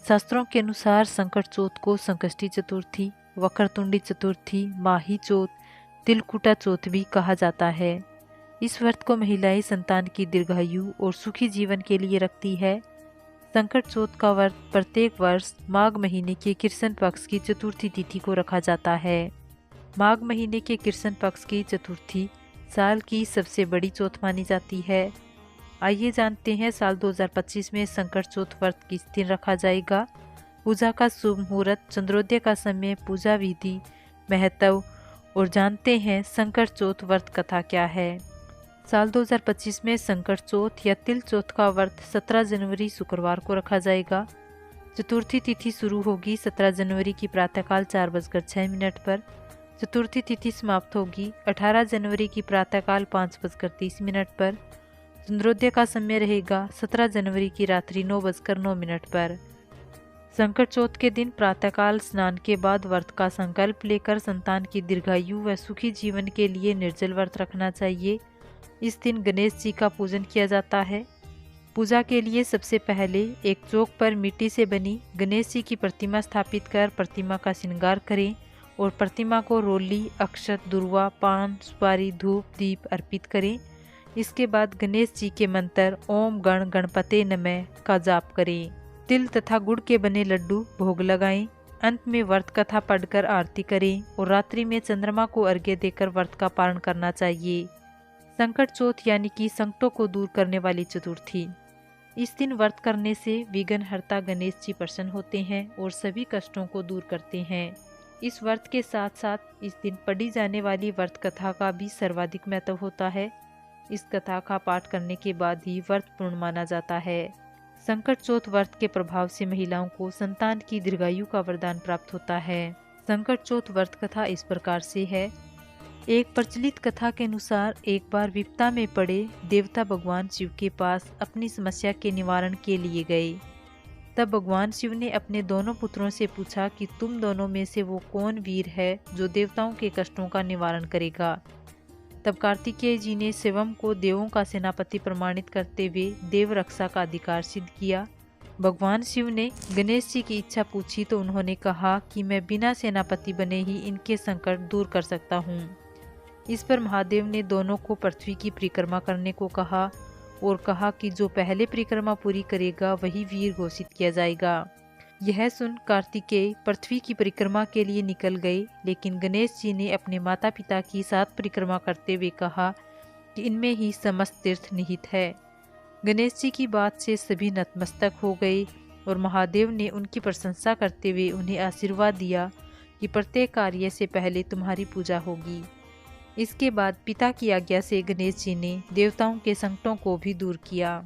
शास्त्रों के अनुसार संकट चौथ को संकष्टी चतुर्थी, वक्रतुंडी चतुर्थी, माही चौथ, तिलकुटा चौथ भी कहा जाता है। इस व्रत को महिलाएं संतान की दीर्घायु और सुखी जीवन के लिए रखती है। संकट चौथ का व्रत प्रत्येक वर्ष माघ महीने के कृष्ण पक्ष की चतुर्थी तिथि को रखा जाता है। माघ महीने के कृष्ण पक्ष की चतुर्थी साल की सबसे बड़ी चौथ मानी जाती है। आइए जानते हैं साल 2025 में संकट चौथ व्रत किस दिन रखा जाएगा। पूजा का शुभ मुहूर्त, चंद्रोदय का समय, पूजा विधि, महत्व और जानते हैं संकट चौथ व्रत कथा क्या है। साल 2025 में संकट चौथ या तिल चौथ का व्रत 17 जनवरी शुक्रवार को रखा जाएगा। चतुर्थी तिथि शुरू होगी 17 जनवरी की प्रातःकाल 4:06 पर। चतुर्थी तिथि समाप्त होगी 18 जनवरी की प्रातःकाल 5:30 पर। चंद्रोदय का समय रहेगा 17 जनवरी की रात्रि 9:09 पर। संकट चौथ के दिन प्रातःकाल स्नान के बाद व्रत का संकल्प लेकर संतान की दीर्घायु व सुखी जीवन के लिए निर्जल व्रत रखना चाहिए। इस दिन गणेश जी का पूजन किया जाता है। पूजा के लिए सबसे पहले एक चौक पर मिट्टी से बनी गणेश जी की प्रतिमा स्थापित कर प्रतिमा का श्रृंगार करें और प्रतिमा को रोली, अक्षत, दुर्वा, पान, सुपारी, धूप, दीप अर्पित करें। इसके बाद गणेश जी के मंत्र ओम गण गणपते नमः का जाप करें। तिल तथा गुड़ के बने लड्डू भोग लगाएं। अंत में व्रत कथा पढ़कर आरती करें और रात्रि में चंद्रमा को अर्घ्य देकर व्रत का पारण करना चाहिए। संकट चौथ यानी कि संकटों को दूर करने वाली चतुर्थी। इस दिन व्रत करने से विघ्नहर्ता गणेश जी प्रसन्न होते हैं और सभी कष्टों को दूर करते हैं। इस व्रत के साथ साथ इस दिन पढ़ी जाने वाली व्रत कथा का भी सर्वाधिक महत्व होता है। इस कथा का पाठ करने के बाद ही व्रत पूर्ण माना जाता है। संकट चौथ व्रत के प्रभाव से महिलाओं को संतान की दीर्घायु का वरदान प्राप्त होता है। संकट चौथ व्रत कथा इस प्रकार से है। एक प्रचलित कथा के अनुसार एक बार विपदा में पड़े देवता भगवान शिव के पास अपनी समस्या के निवारण के लिए गए। तब भगवान शिव ने अपने दोनों पुत्रों से पूछा कि तुम दोनों में से वो कौन वीर है जो देवताओं के कष्टों का निवारण करेगा। तब कार्तिकेय जी ने शिवम को देवों का सेनापति प्रमाणित करते हुए देव रक्षा का अधिकार सिद्ध किया। भगवान शिव ने गणेश जी की इच्छा पूछी तो उन्होंने कहा कि मैं बिना सेनापति बने ही इनके संकट दूर कर सकता हूँ। इस पर महादेव ने दोनों को पृथ्वी की परिक्रमा करने को कहा और कहा कि जो पहले परिक्रमा पूरी करेगा वही वीर घोषित किया जाएगा। यह सुन कार्तिकेय पृथ्वी की परिक्रमा के लिए निकल गए, लेकिन गणेश जी ने अपने माता पिता की 7 परिक्रमा करते हुए कहा कि इनमें ही समस्त तीर्थ निहित है। गणेश जी की बात से सभी नतमस्तक हो गए और महादेव ने उनकी प्रशंसा करते हुए उन्हें आशीर्वाद दिया कि प्रत्येक कार्य से पहले तुम्हारी पूजा होगी। इसके बाद पिता की आज्ञा से गणेश जी ने देवताओं के संकटों को भी दूर किया।